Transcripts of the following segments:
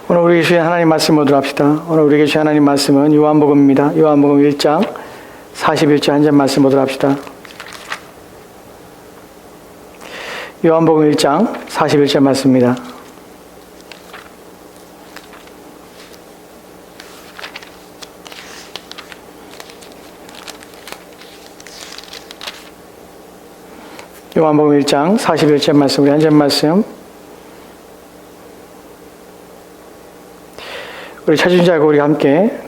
오늘 우리에게 주신 하나님 말씀 보도록 합시다. 오늘 우리에게 주신 하나님 말씀은 요한복음입니다. 요한복음 1장 41절 한 절 말씀 보도록 합시다. 요한복음 1장 41절 말씀입니다. 요한복음 1장 41절 말씀, 우리 한 절 말씀 우리 찾은 줄 알고 우리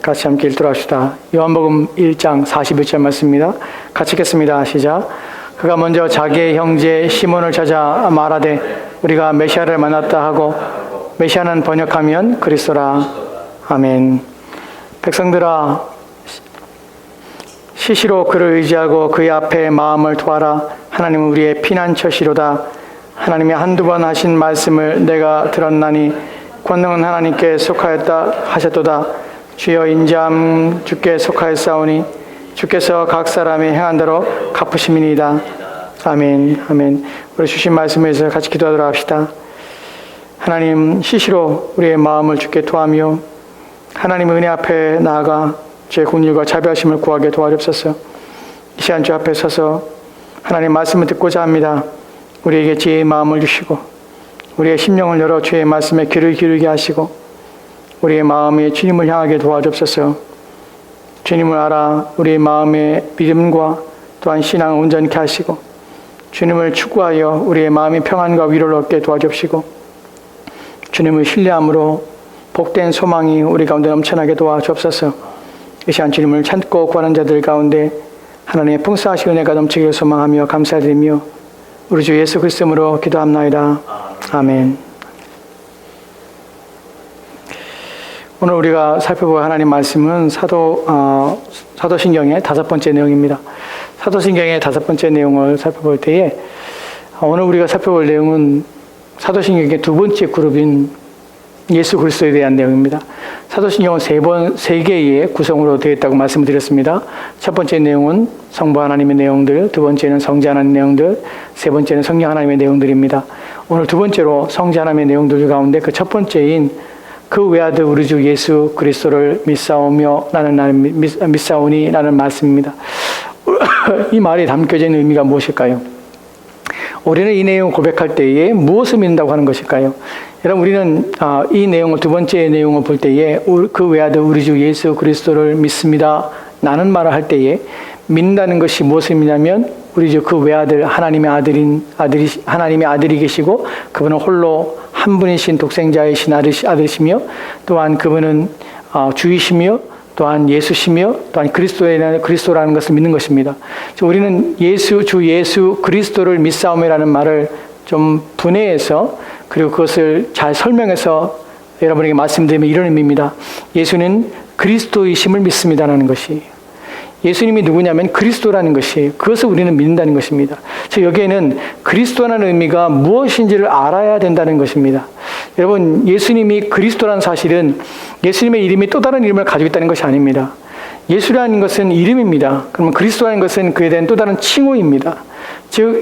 같이 함께 읽도록 합시다. 요한복음 1장 41절 말씀입니다. 같이 읽겠습니다. 시작. 그가 먼저 자기의 형제 시몬을 찾아 말하되 우리가 메시아를 만났다 하고, 메시아는 번역하면 그리스도라. 아멘. 백성들아, 시시로 그를 의지하고 그의 앞에 마음을 토하라. 하나님은 우리의 피난처시로다. 하나님이 한두 번 하신 말씀을 내가 들었나니 권능은 하나님께 속하였다 하셨도다. 주여 인자함 주께 속하였사오니 주께서 각 사람이 행한 대로 갚으심이니이다. 아멘. 아멘. 우리 주신 말씀에서 같이 기도하도록 합시다. 하나님, 시시로 우리의 마음을 주께 토하며 하나님의 은혜 앞에 나아가 주의 긍휼과 자비하심을 구하게 도와주옵소서. 이 시간 주 앞에 서서 하나님 말씀을 듣고자 합니다. 우리에게 지혜의 마음을 주시고 우리의 심령을 열어 주의 말씀에 귀를 기울게 하시고 우리의 마음이 주님을 향하게 도와주옵소서. 주님을 알아 우리의 마음의 믿음과 또한 신앙을 온전케 하시고 주님을 추구하여 우리의 마음이 평안과 위로를 얻게 도와주옵시고 주님을 신뢰함으로 복된 소망이 우리 가운데 넘쳐나게 도와주옵소서. 이 시간 주님을 찾고 구하는 자들 가운데 하나님의 풍성하신 은혜가 넘치기를 소망하며 감사드리며 우리 주 예수 그리스도로 기도합나이다. 아멘. 오늘 우리가 살펴볼 하나님 말씀은 사도신경의 5번째 내용입니다. 사도신경의 5번째 내용을 살펴볼 때에 오늘 우리가 살펴볼 내용은 사도신경의 2번째 그룹인 예수 그리스도에 대한 내용입니다. 사도신경은 3개의 구성으로 되어 있다고 말씀을 드렸습니다. 첫 번째 내용은 성부 하나님의 내용들, 두 번째는 성자 하나님의 내용들, 세 번째는 성령 하나님의 내용들입니다. 오늘 두 번째로 성자 하나님의 내용들 가운데 그 첫 번째인 그 외아들 우리 주 예수 그리스도를 믿사오며 믿사오니 라는 말씀입니다. 이 말에 담겨져 있는 의미가 무엇일까요? 우리는 이 내용을 고백할 때에 무엇을 믿는다고 하는 것일까요? 여러분, 우리는 이 내용을, 두 번째 내용을 볼 때에 그 외아들 우리 주 예수 그리스도를 믿습니다 라는 말을 할 때에 믿는다는 것이 무엇을 믿냐면 우리 주 그 외아들 하나님의 하나님의 아들이 계시고 그분은 홀로 한 분이신 독생자이신 아들이시며 또한 그분은 주이시며 또한 예수시며 또한 그리스도라는 것을 믿는 것입니다. 우리는 주 예수 그리스도를 믿사오며라는 말을 좀 분해해서 그리고 그것을 잘 설명해서 여러분에게 말씀드리면 이런 의미입니다. 예수는 그리스도이심을 믿습니다라는 것이, 예수님이 누구냐면 그리스도라는 것이, 그것을 우리는 믿는다는 것입니다. 여기에는 그리스도라는 의미가 무엇인지를 알아야 된다는 것입니다. 여러분, 예수님이 그리스도라는 사실은 예수님의 이름이 또 다른 이름을 가지고 있다는 것이 아닙니다. 예수라는 것은 이름입니다. 그러면 그리스도라는 것은 그에 대한 또 다른 칭호입니다. 즉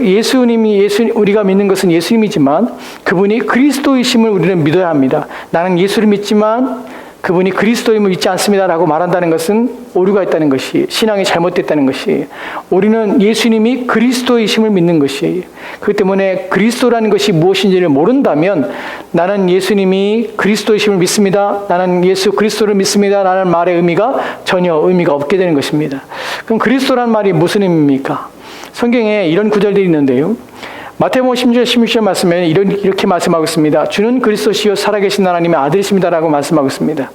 우리가 믿는 것은 예수님이지만 그분이 그리스도이심을 우리는 믿어야 합니다. 나는 예수를 믿지만 그분이 그리스도임을 믿지 않습니다라고 말한다는 것은 오류가 있다는 것이, 신앙이 잘못됐다는 것이, 우리는 예수님이 그리스도이심을 믿는 것이, 그렇기 때문에 그리스도라는 것이 무엇인지를 모른다면 나는 예수님이 그리스도이심을 믿습니다, 나는 예수 그리스도를 믿습니다 라는 말의 의미가 전혀 의미가 없게 되는 것입니다. 그럼 그리스도라는 말이 무슨 의미입니까? 성경에 이런 구절들이 있는데요. 마태복음 10절 16절 말씀에 이렇게 말씀하고 있습니다. 주는 그리스도시요 살아계신 하나님의 아들이십니다라고 말씀하고 있습니다.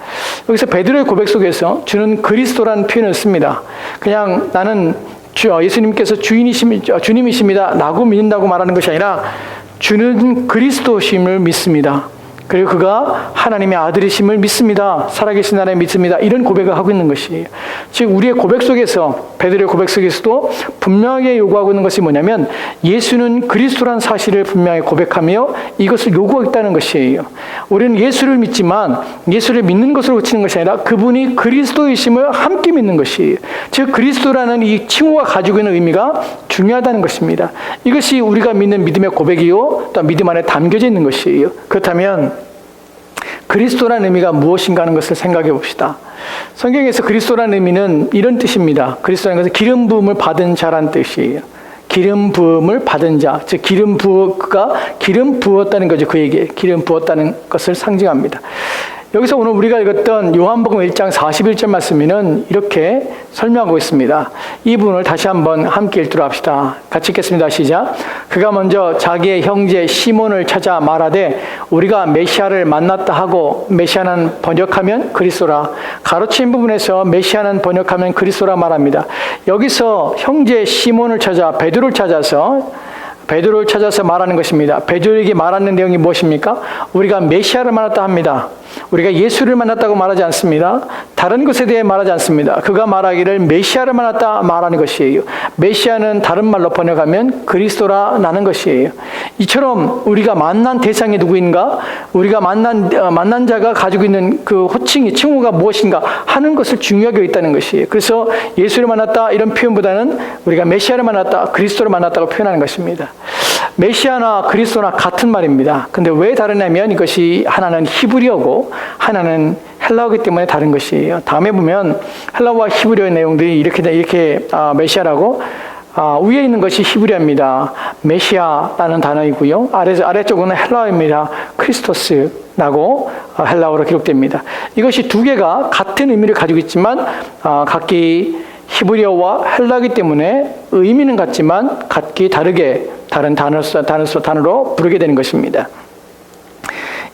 여기서 베드로의 고백 속에서 주는 그리스도라는 표현을 씁니다. 그냥 나는 예수님께서 주님이십니다 라고 믿는다고 말하는 것이 아니라 주는 그리스도심을 믿습니다. 그리고 그가 하나님의 아들이심을 믿습니다. 살아계신 하나님 믿습니다. 이런 고백을 하고 있는 것이에요. 즉 우리의 고백 속에서, 베드로의 고백 속에서도 분명하게 요구하고 있는 것이 뭐냐면 예수는 그리스도란 사실을 분명히 고백하며 이것을 요구하고 있다는 것이에요. 우리는 예수를 믿지만 예수를 믿는 것으로 그치는 것이 아니라 그분이 그리스도이심을 함께 믿는 것이에요. 즉 그리스도라는 이 칭호가 가지고 있는 의미가 중요하다는 것입니다. 이것이 우리가 믿는 믿음의 고백이요 또 믿음 안에 담겨져 있는 것이에요. 그렇다면 그리스도라는 의미가 무엇인가 하는 것을 생각해 봅시다. 성경에서 그리스도라는 의미는 이런 뜻입니다. 그리스도라는 것은 기름 부음을 받은 자란 뜻이에요. 기름 부음을 받은 자, 즉 기름 부었다는 거죠. 그에게 기름 부었다는 것을 상징합니다. 여기서 오늘 우리가 읽었던 요한복음 1장 41절 말씀에는 이렇게 설명하고 있습니다. 이 부분을 다시 한번 함께 읽도록 합시다. 같이 읽겠습니다. 시작. 그가 먼저 자기의 형제 시몬을 찾아 말하되 우리가 메시아를 만났다 하고, 메시아는 번역하면 그리스도라. 가로친 부분에서 메시아는 번역하면 그리스도라 말합니다. 여기서 형제 시몬을 찾아 베드로를 찾아서 말하는 것입니다. 베드로에게 말하는 내용이 무엇입니까? 우리가 메시아를 만났다 합니다. 우리가 예수를 만났다고 말하지 않습니다. 다른 것에 대해 말하지 않습니다. 그가 말하기를 메시아를 만났다 말하는 것이에요. 메시아는 다른 말로 번역하면 그리스도라는 것이에요. 이처럼 우리가 만난 대상이 누구인가? 우리가 만난 자가 가지고 있는 그 칭호가 무엇인가 하는 것을 중요하게 여겼다는 것이에요. 그래서 예수를 만났다 이런 표현보다는 우리가 메시아를 만났다, 그리스도를 만났다고 표현하는 것입니다. 메시아나 그리스도나 같은 말입니다. 근데 왜 다르냐면 이것이 하나는 히브리어고 하나는 헬라어이기 때문에 다른 것이에요. 다음에 보면 헬라어와 히브리어의 내용들이 이렇게 메시아라고, 위에 있는 것이 히브리어입니다. 메시아라는 단어이고요. 아래쪽은 헬라어입니다. 크리스토스라고 헬라어로 기록됩니다. 이것이 두 개가 같은 의미를 가지고 있지만 각기 히브리어와 헬라어이기 때문에 의미는 같지만 각기 다르게 다른 단어로 부르게 되는 것입니다.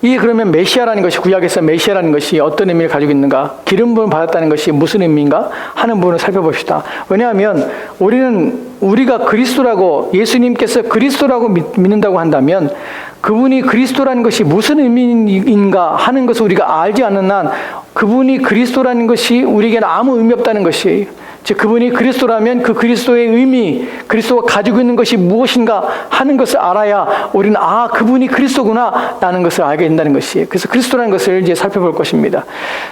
그러면 메시아라는 것이, 구약에서 메시아라는 것이 어떤 의미를 가지고 있는가, 기름 부음을 받았다는 것이 무슨 의미인가 하는 부분을 살펴봅시다. 왜냐하면 우리가 그리스도라고, 예수님께서 그리스도라고 믿는다고 한다면 그분이 그리스도라는 것이 무슨 의미인가 하는 것을 우리가 알지 않는 한 그분이 그리스도라는 것이 우리에게는 아무 의미 없다는 것이에요. 즉 그분이 그리스도라면 그 그리스도의 의미, 그리스도가 가지고 있는 것이 무엇인가 하는 것을 알아야 우리는 그분이 그리스도구나 라는 것을 알게 된다는 것이에요. 그래서 그리스도라는 것을 이제 살펴볼 것입니다.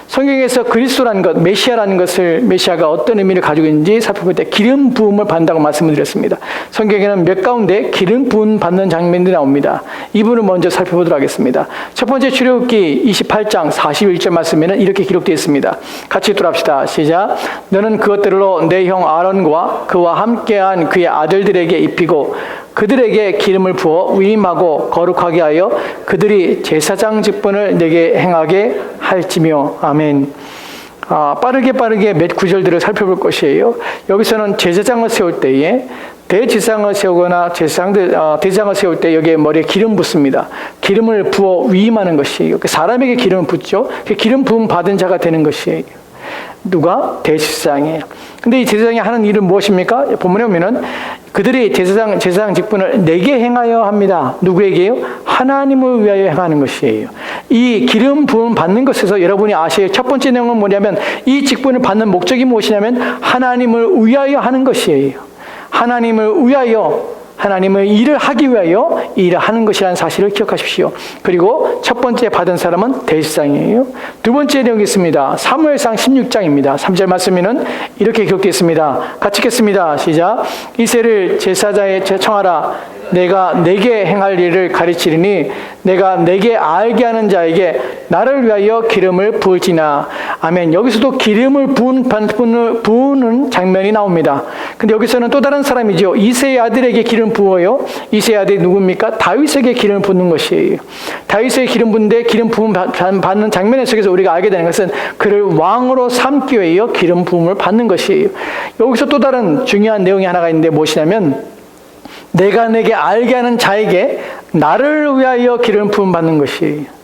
성경에서 그리스도라는 것, 메시아라는 것을, 메시아가 어떤 의미를 가지고 있는지 살펴볼 때 기름 부음을 받는다고 말씀을 드렸습니다. 성경에는 몇 가운데 기름 부음 받는 장면들이 나옵니다. 이 부분을 먼저 살펴보도록 하겠습니다. 첫 번째 출애굽기 28장 41절 말씀에는 이렇게 기록되어 있습니다. 같이 읽도록 합시다. 시작. 너는 그것들로 내 형 아론과 그와 함께한 그의 아들들에게 입히고 그들에게 기름을 부어 위임하고 거룩하게 하여 그들이 제사장 직분을 내게 행하게 할지며. 아멘. 빠르게 몇 구절들을 살펴볼 것이에요. 여기서는 제사장을 세울 때에 대제사장을 세우거나 대제사장을 세울 때 여기에 머리에 기름 붓습니다. 기름을 부어 위임하는 것이에요. 사람에게 기름을 붓죠. 기름 부음 받은 자가 되는 것이에요. 누가? 대제사장이에요. 근데 이 제사장이 하는 일은 무엇입니까? 본문에 보면은 그들이 제사장 직분을 내게 행하여 합니다. 누구에게요? 하나님을 위하여 행하는 것이에요. 이 기름 부음 받는 것에서 여러분이 아셔야 첫 번째 내용은 뭐냐면 이 직분을 받는 목적이 무엇이냐면 하나님을 위하여 하는 것이에요. 하나님을 위하여, 하나님의 일을 하기 위하여 일을 하는 것이라는 사실을 기억하십시오. 그리고 첫 번째 받은 사람은 대제사장이에요. 두 번째 내용이 있습니다. 사무엘상 16장입니다. 3절 말씀에는 이렇게 기록되어 있습니다. 같이 읽겠습니다. 시작. 이새를 제사장에 청하라. 내가 내게 행할 일을 가르치리니 내가 내게 알게 하는 자에게 나를 위하여 기름을 부을지나. 아멘. 여기서도 기름을 부으는 장면이 나옵니다. 근데 여기서는 또 다른 사람이죠. 이새의 아들에게 기름 부어요. 이새의 아들이 누굽니까? 다윗에게 기름을 붓는 것이에요. 다윗에게 기름 붓는데 기름 부음 받는 장면 속에서 우리가 알게 되는 것은 그를 왕으로 삼기 위하여 기름 부음을 받는 것이에요. 여기서 또 다른 중요한 내용이 하나가 있는데 무엇이냐면 내가 내게 알게 하는 자에게 나를 위하여 기름 부음 받는 것이에요.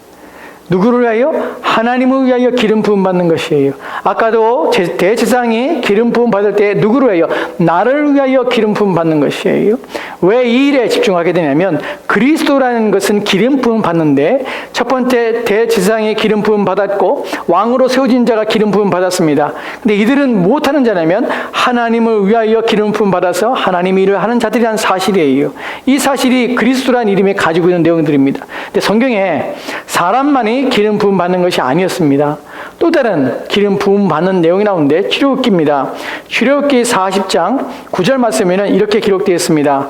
누구를 위하여? 하나님을 위하여 기름 부음 받는 것이에요. 아까도 대제사장이 기름 부음 받을 때 누구를 위하여? 나를 위하여 기름 부음 받는 것이에요. 왜 이 일에 집중하게 되냐면 그리스도라는 것은 기름 부음 받는데 첫 번째 대제사장이 기름 부음 받았고 왕으로 세워진 자가 기름 부음 받았습니다. 근데 이들은 무엇하는 자냐면 하나님을 위하여 기름 부음 받아서 하나님 일을 하는 자들이라는 사실이에요. 이 사실이 그리스도라는 이름이 가지고 있는 내용들입니다. 근데 성경에 사람만이 기름 부음 받는 것이 아니었습니다. 또 다른 기름 부음 받는 내용이 나오는데 출애굽기입니다. 출애굽기 40장 9절 말씀에는 이렇게 기록되어 있습니다.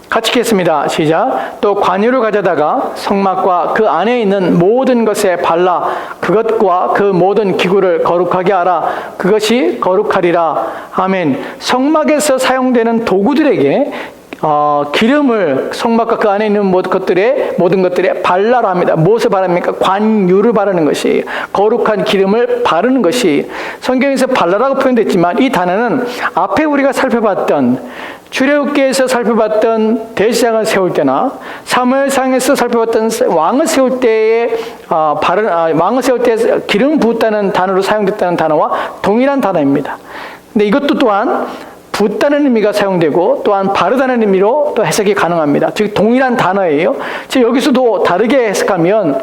같이 읽겠습니다. 시작. 또 관유를 가져다가 성막과 그 안에 있는 모든 것에 발라 그것과 그 모든 기구를 거룩하게 하라. 그것이 거룩하리라. 아멘. 성막에서 사용되는 도구들에게 기름을 성막과 그 안에 있는 모든 것들에 발라라 합니다. 무엇을 바릅니까? 관유를 바르는 것이, 거룩한 기름을 바르는 것이. 성경에서 발라라고 표현됐지만 이 단어는 앞에 우리가 살펴봤던 출애굽기에서 살펴봤던 대제사장을 세울 때나 사무엘상에서 살펴봤던 왕을 세울 때에 왕을 세울 때 기름 부었다는 단어로 사용됐다는 단어와 동일한 단어입니다. 근데 이것도 또한 붓다는 의미가 사용되고 또한 바르다는 의미로 또 해석이 가능합니다. 즉 동일한 단어예요. 즉 여기서도 다르게 해석하면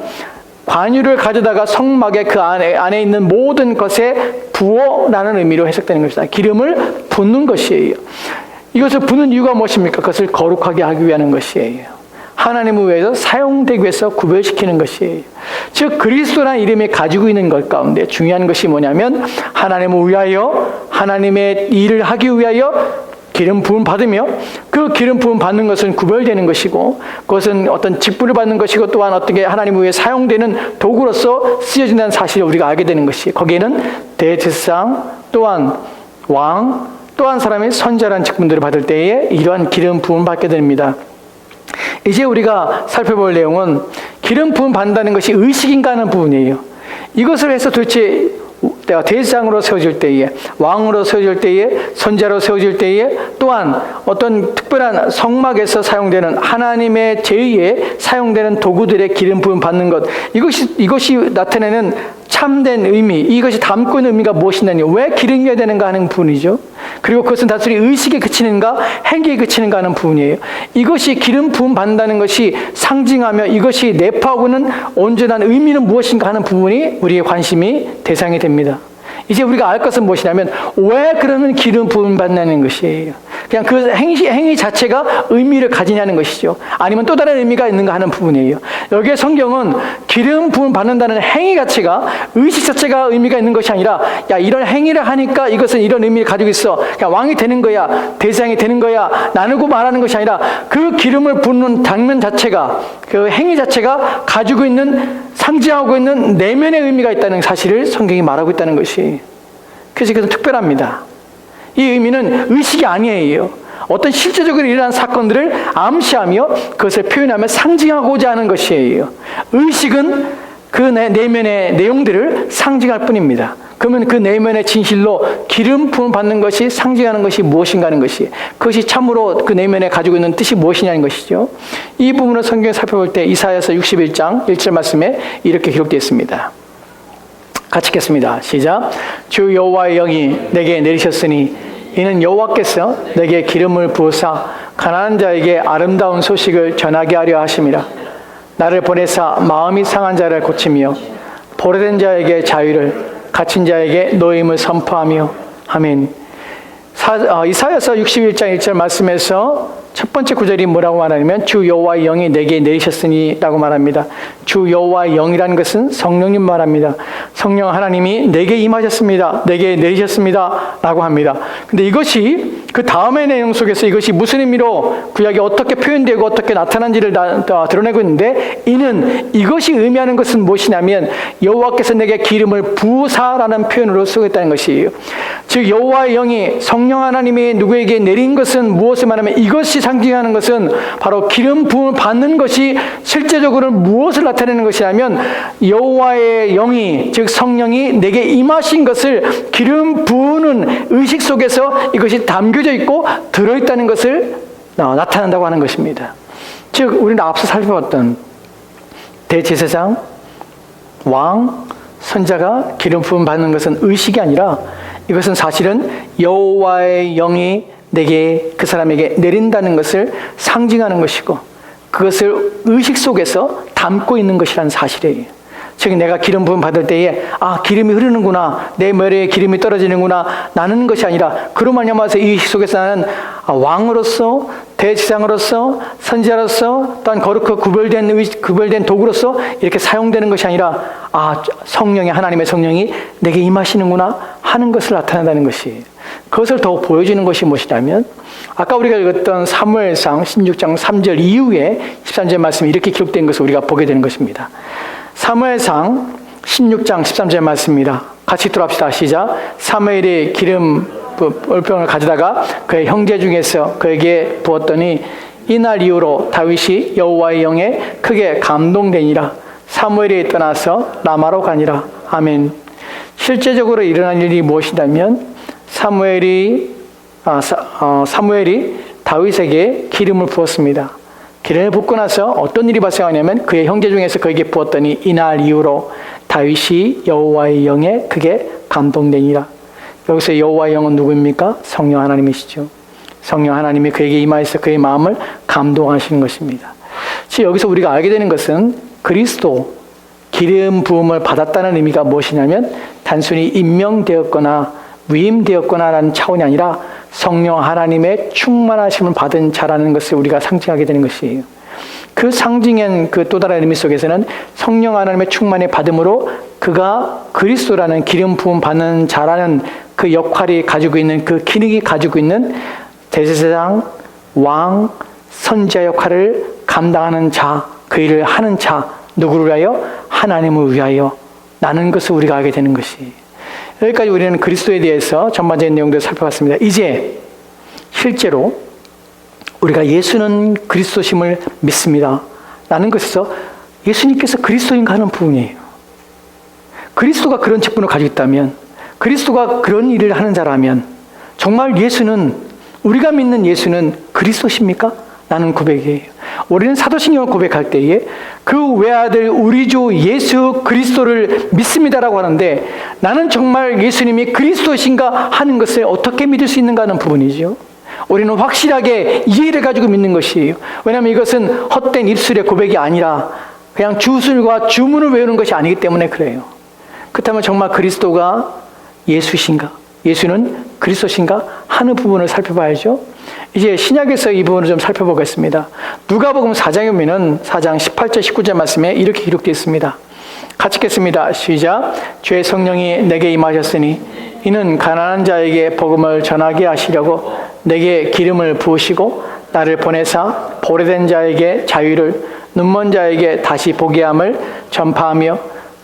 관유를 가져다가 성막의 그 안에 있는 모든 것에 부어라는 의미로 해석되는 것이다. 기름을 붓는 것이에요. 이것을 붓는 이유가 무엇입니까? 그것을 거룩하게 하기 위한 것이에요. 하나님을 위해서 사용되기 위해서 구별시키는 것이에요. 즉 그리스도라는 이름이 가지고 있는 것 가운데 중요한 것이 뭐냐면 하나님을 위하여, 하나님의 일을 하기 위하여 기름 부음 받으며 그 기름 부음 받는 것은 구별되는 것이고 그것은 어떤 직분을 받는 것이고 또한 어떻게 하나님을 위해 사용되는 도구로서 쓰여진다는 사실을 우리가 알게 되는 것이, 거기에는 대제사장 또한 왕 또 한 사람이 선지자라는 직분들을 받을 때에 이러한 기름 부음을 받게 됩니다. 이제 우리가 살펴볼 내용은 기름 부음 받는다는 것이 의식인가 하는 부분이에요. 이것을 해서 도대체 내가 대제사장으로 세워질 때에, 왕으로 세워질 때에, 선지자로 세워질 때에, 또한 어떤 특별한 성막에서 사용되는 하나님의 제의에 사용되는 도구들의 기름 부음 받는 것, 이것이 나타내는 참된 의미, 이것이 담고 있는 의미가 무엇이냐니, 왜 기름이어야 되는가 하는 부분이죠. 그리고 그것은 단순히 의식에 그치는가 행위에 그치는가 하는 부분이에요. 이것이 기름 부음 받는다는 것이 상징하며 이것이 내포하고는 온전한 의미는 무엇인가 하는 부분이 우리의 관심이 대상이 됩니다. 이제 우리가 알 것은 무엇이냐면 왜 그러면 기름 부음 받는 것이에요. 그냥 그 행위 자체가 의미를 가지냐는 것이죠. 아니면 또 다른 의미가 있는가 하는 부분이에요. 여기에 성경은 기름 부음 받는다는 행위 자체가, 의식 자체가 의미가 있는 것이 아니라 야 이런 행위를 하니까 이것은 이런 의미를 가지고 있어. 그냥 왕이 되는 거야, 대제사장이 되는 거야, 나누고 말하는 것이 아니라 그 기름을 붓는 장면 자체가, 그 행위 자체가 가지고 있는, 상징하고 있는 내면의 의미가 있다는 사실을 성경이 말하고 있다는 것이, 그래서 이것은 특별합니다. 이 의미는 의식이 아니에요. 어떤 실제적으로 일어난 사건들을 암시하며 그것을 표현하며 상징하고자 하는 것이에요. 의식은 그 내면의 내용들을 상징할 뿐입니다. 그러면 그 내면의 진실로 기름 부음 받는 것이 상징하는 것이 무엇인가 하는 것이, 그것이 참으로 그 내면에 가지고 있는 뜻이 무엇이냐는 것이죠. 이 부분을 성경에 살펴볼 때 이사야서 61장 1절 말씀에 이렇게 기록되어 있습니다. 같이 읽겠습니다. 시작. 주 여호와의 영이 내게 내리셨으니 이는 여호와께서 내게 기름을 부으사 가난한 자에게 아름다운 소식을 전하게 하려 하심이라. 나를 보내사 마음이 상한 자를 고치며 포로된 자에게 자유를, 갇힌 자에게 노임을 선포하며. 아멘. 이사야서 61장 1절 말씀에서 첫 번째 구절이 뭐라고 말하냐면 주 여호와의 영이 내게 내리셨으니 라고 말합니다. 주 여호와의 영이라는 것은 성령님 말합니다. 성령 하나님이 내게 임하셨습니다, 내게 내리셨습니다 라고 합니다. 근데 이것이 그 다음의 내용 속에서 이것이 무슨 의미로 구약이 어떻게 표현되고 어떻게 나타난지를 드러내고 있는데, 이것이 의미하는 것은 무엇이냐면 여호와께서 내게 기름을 부으사라는 표현으로 쓰고 있다는 것이에요. 즉 여호와의 영이, 성령 하나님이 누구에게 내린 것은 무엇을 말하면, 이것이 상징하는 것은 바로 기름 부음을 받는 것이 실제적으로 무엇을 나타내는 것이냐면 여호와의 영이, 즉 성령이 내게 임하신 것을 기름 부으는 의식 속에서 이것이 담겨져 있고 들어있다는 것을 나타낸다고 하는 것입니다. 즉 우리는 앞서 살펴봤던 대제사장, 왕, 선자가 기름 부음 받는 것은 의식이 아니라 이것은 사실은 여호와의 영이 내게, 그 사람에게 내린다는 것을 상징하는 것이고 그것을 의식 속에서 담고 있는 것이라는 사실이에요. 즉 내가 기름 부음 받을 때에 기름이 흐르는구나, 내 머리에 기름이 떨어지는구나 나는 것이 아니라, 그로 말미암아서 이 의식 속에서 나는 왕으로서, 대제사장으로서, 선지자로서, 또한 거룩하고 구별된 도구로서 이렇게 사용되는 것이 아니라 성령이, 하나님의 성령이 내게 임하시는구나 하는 것을 나타낸다는 것이, 그것을 더 보여주는 것이 무엇이냐면 아까 우리가 읽었던 사무엘상 16장 3절 이후에 13절 말씀이 이렇게 기록된 것을 우리가 보게 되는 것입니다. 사무엘상 16장 13절 말씀입니다. 같이 들어갑시다. 시작. 사무엘이 기름 얼병을 가져다가 그의 형제 중에서 그에게 부었더니 이날 이후로 다윗이 여호와의 영에 크게 감동되니라. 사무엘이 떠나서 라마로 가니라. 아멘. 실제적으로 일어난 일이 무엇이냐면 사무엘이 다윗에게 기름을 부었습니다. 기름을 붓고 나서 어떤 일이 발생하냐면 그의 형제 중에서 그에게 부었더니 이날 이후로 다윗이 여호와의 영에 크게 감동되니라. 여기서 여호와의 영은 누구입니까? 성령 하나님이시죠. 성령 하나님이 그에게 임하여서 그의 마음을 감동하시는 것입니다. 즉 여기서 우리가 알게 되는 것은 그리스도 기름 부음을 받았다는 의미가 무엇이냐면 단순히 임명되었거나 위임되었거나 라는 차원이 아니라 성령 하나님의 충만하심을 받은 자라는 것을 우리가 상징하게 되는 것이에요. 그 상징인 그 또 다른 의미 속에서는 성령 하나님의 충만의 받음으로 그가 그리스도라는 기름 부음 받는 자라는 그 역할이 가지고 있는 그 기능이 가지고 있는 대제사장, 왕, 선지자 역할을 감당하는 자, 그 일을 하는 자, 누구를 위하여? 하나님을 위하여 라는 것을 우리가 알게 되는 것이. 여기까지 우리는 그리스도에 대해서 전반적인 내용들을 살펴봤습니다. 이제 실제로 우리가 예수는 그리스도심을 믿습니다 라는 것에서 예수님께서 그리스도인가 하는 부분이에요. 그리스도가 그런 직분을 가지고 있다면, 그리스도가 그런 일을 하는 자라면 정말 예수는, 우리가 믿는 예수는 그리스도십니까? 라는 고백이에요. 우리는 사도신경을 고백할 때에 그 외아들 우리 주 예수 그리스도를 믿습니다라고 하는데 나는 정말 예수님이 그리스도신가 하는 것을 어떻게 믿을 수 있는가 하는 부분이죠. 우리는 확실하게 이해를 가지고 믿는 것이에요. 왜냐하면 이것은 헛된 입술의 고백이 아니라 그냥 주술과 주문을 외우는 것이 아니기 때문에 그래요. 그렇다면 정말 그리스도가 예수신가, 예수는 그리스도신가 하는 부분을 살펴봐야죠. 이제 신약에서 이 부분을 좀 살펴보겠습니다. 누가복음 4장에 보면 4장 18절 19절 말씀에 이렇게 기록되어 있습니다. 같이 읽겠습니다. 시작. 주의 성령이 내게 임하셨으니 이는 가난한 자에게 복음을 전하게 하시려고 내게 기름을 부으시고 나를 보내사 보레된 자에게 자유를, 눈먼 자에게 다시 보게 함을 전파하며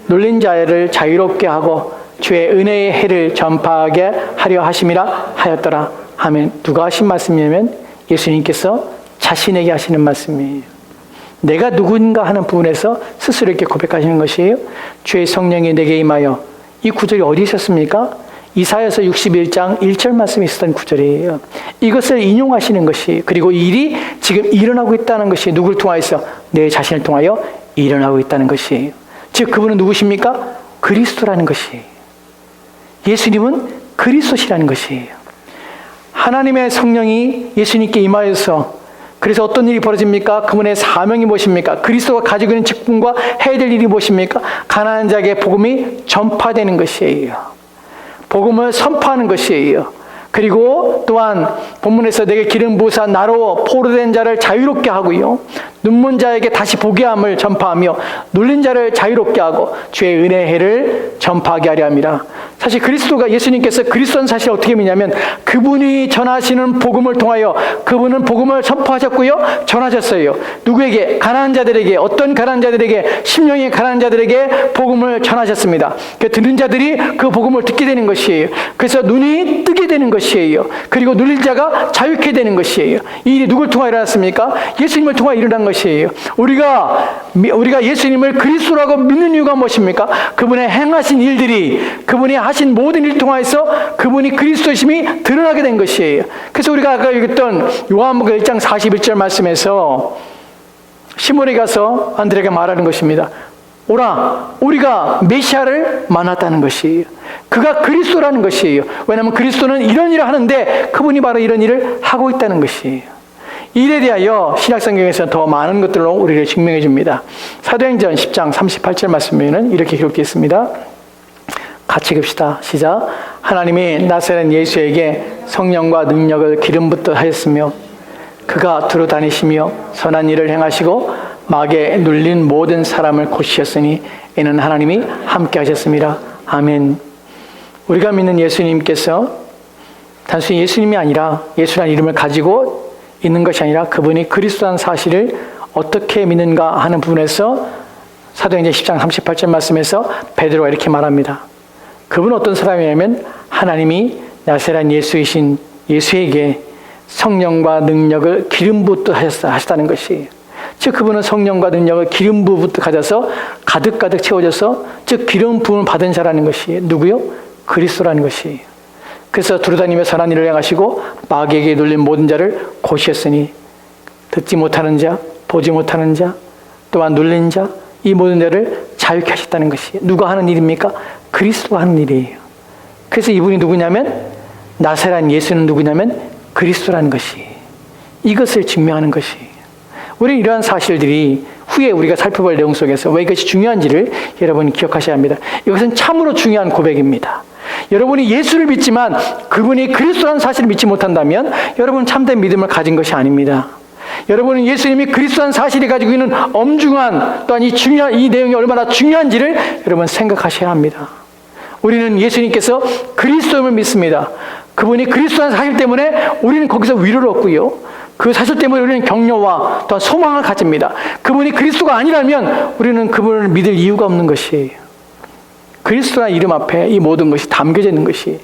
눌린 자를 자유롭게 하고 주의 은혜의 해를 전파하게 하려 하심이라 하였더라. 하면 누가 하신 말씀이냐면 예수님께서 자신에게 하시는 말씀이에요. 내가 누구인가 하는 부분에서 스스로 이렇게 고백하시는 것이에요. 주의 성령이 내게 임하여. 이 구절이 어디 있었습니까? 이사야서 61장 1절 말씀이 있었던 구절이에요. 이것을 인용하시는 것이, 그리고 이 일이 지금 일어나고 있다는 것이 누구를 통하여서? 내 자신을 통하여 일어나고 있다는 것이에요. 즉 그분은 누구십니까? 그리스도라는 것이에요. 예수님은 그리스도시라는 것이에요. 하나님의 성령이 예수님께 임하여서, 그래서 어떤 일이 벌어집니까? 그분의 사명이 무엇입니까? 그리스도가 가지고 있는 직분과 해야 될 일이 무엇입니까? 가난한 자에게 복음이 전파되는 것이에요. 복음을 선포하는 것이에요. 그리고 또한 본문에서 내게 기름 부으사 나로 포로된 자를 자유롭게 하고요, 눈먼 자에게 다시 보게 함을 전파하며 눌린 자를 자유롭게 하고 주의 은혜의 해를 전파하게 하려 함이라. 사실 그리스도가, 예수님께서 그리스도는 사실 어떻게 믿냐면 그분이 전하시는 복음을 통하여 그분은 복음을 선포하셨고요, 전하셨어요. 누구에게? 가난한 자들에게. 어떤 가난한 자들에게? 심령이 가난한 자들에게 복음을 전하셨습니다. 그 듣는 자들이 그 복음을 듣게 되는 것이에요. 그래서 눈이 뜨게 되는 것이에요. 그리고 눌린 자가 자유케 되는 것이에요. 이 일이 누굴 통하여 일어났습니까? 예수님을 통하여 일어난 것이에요. 우리가 예수님을 그리스도라고 믿는 이유가 무엇입니까? 그분의 행하신 일들이, 그분이 하신 모든 일 통하여서 그분이 그리스도심이 드러나게 된 것이에요. 그래서 우리가 아까 읽었던 요한복음 1장 41절 말씀에서 시몬이 가서 안드레에게 말하는 것입니다. 오라, 우리가 메시아를 만났다는 것이에요. 그가 그리스도라는 것이에요. 왜냐하면 그리스도는 이런 일을 하는데 그분이 바로 이런 일을 하고 있다는 것이에요. 이 일에 대하여 신약성경에서 더 많은 것들로 우리를 증명해 줍니다. 사도행전 10장 38절 말씀에는 이렇게 기록되어 있습니다. 같이 읽읍시다. 시작. 하나님이 나사렛 예수에게 성령과 능력을 기름 붓듯 하였으며 그가 두루 다니시며 선한 일을 행하시고 마귀에 눌린 모든 사람을 고치셨으니 이는 하나님이 함께 하셨습니다. 아멘. 우리가 믿는 예수님께서 단순히 예수님이 아니라 예수라는 이름을 가지고 있는 것이 아니라 그분이 그리스도라는 사실을 어떻게 믿는가 하는 부분에서 사도행전 10장 38절 말씀에서 베드로가 이렇게 말합니다. 그분은 어떤 사람이냐면 하나님이 나사렛 예수이신 예수에게 성령과 능력을 기름 붓듯 하셨다는 것이에요. 즉 그분은 성령과 능력을 기름 부부터 가져서 가득가득 채워져서 즉 기름 부음을 받은 자라는 것이에요. 누구요? 그리스도라는 것이에요. 그래서 두루다니며 선한 일을 행하시고 마귀에게 눌린 모든 자를 고치셨으니 듣지 못하는 자, 보지 못하는 자, 또한 눌린 자, 이 모든 자를 자유케 하셨다는 것이에요. 누가 하는 일입니까? 그리스도가 하는 일이에요. 그래서 이분이 누구냐면 나사렛 예수는 누구냐면 그리스도라는 것이 이것을 증명하는 것이에요. 우리는 이러한 사실들이 후에 우리가 살펴볼 내용 속에서 왜 이것이 중요한지를 여러분이 기억하셔야 합니다. 이것은 참으로 중요한 고백입니다. 여러분이 예수를 믿지만 그분이 그리스도라는 사실을 믿지 못한다면 여러분은 참된 믿음을 가진 것이 아닙니다. 여러분은 예수님이 그리스도라는 사실이 가지고 있는 엄중한 또한 이 내용이 얼마나 중요한지를 여러분 생각하셔야 합니다. 우리는 예수님께서 그리스도임을 믿습니다. 그분이 그리스도라는 사실 때문에 우리는 거기서 위로를 얻고요. 그 사실 때문에 우리는 격려와 또한 소망을 가집니다. 그분이 그리스도가 아니라면 우리는 그분을 믿을 이유가 없는 것이에요. 그리스도라는 이름 앞에 이 모든 것이 담겨져 있는 것이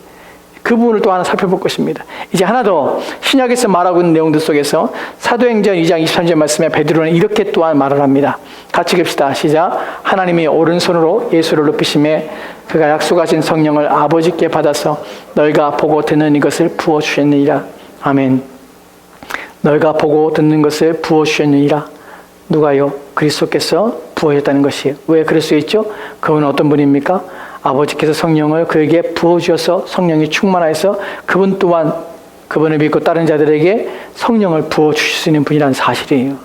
그 부분을 또 하나 살펴볼 것입니다. 이제 하나 더 신약에서 말하고 있는 내용들 속에서 사도행전 2장 23절 말씀에 베드로는 이렇게 또한 말을 합니다. 같이 봅시다. 시작. 하나님이 오른손으로 예수를 높이심에 그가 약속하신 성령을 아버지께 받아서 너희가 보고 듣는 이것을 부어주셨느니라. 아멘. 너희가 보고 듣는 것을 부어주셨느니라. 누가요? 그리스도께서 부어주셨다는 것이에요. 왜 그럴 수 있죠? 그분은 어떤 분입니까? 아버지께서 성령을 그에게 부어주셔서 성령이 충만하여서 그분 또한 그분을 믿고 다른 자들에게 성령을 부어주실 수 있는 분이라는 사실이에요.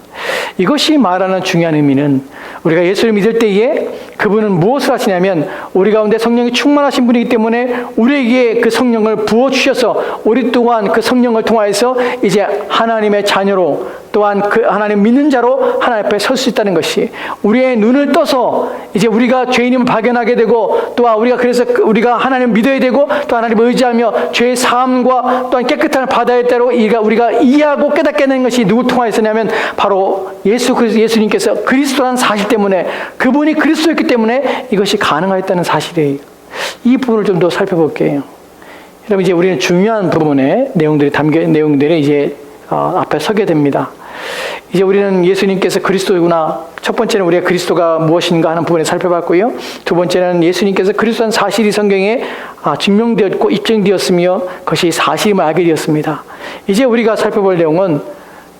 이것이 말하는 중요한 의미는 우리가 예수를 믿을 때에 그분은 무엇을 하시냐면 우리 가운데 성령이 충만하신 분이기 때문에 우리에게 그 성령을 부어주셔서 우리 또한 그 성령을 통하여서 이제 하나님의 자녀로 또한 그 하나님 믿는 자로 하나님 앞에 설 수 있다는 것이 우리의 눈을 떠서 이제 우리가 죄인임을 발견하게 되고 또한 우리가 그래서 우리가 하나님을 믿어야 되고 또 하나님을 의지하며 죄의 사함과 또한 깨끗함을 받아야 되고 우리가 이해하고 깨닫게 되는 것이 누구 통하였느냐면 바로 예수님께서 그리스도라는 사실 때문에 그분이 그리스도였기 때문에 이것이 가능하였다는 사실이에요. 이 부분을 좀 더 살펴볼게요. 여러분 이제 우리는 중요한 부분의 내용들이 이제 앞에 서게 됩니다. 이제 우리는 예수님께서 그리스도이구나. 첫 번째는 우리가 그리스도가 무엇인가 하는 부분을 살펴봤고요. 두 번째는 예수님께서 그리스도라는 사실이 성경에 증명되었고 입증되었으며 그것이 사실임을 알게 되었습니다. 이제 우리가 살펴볼 내용은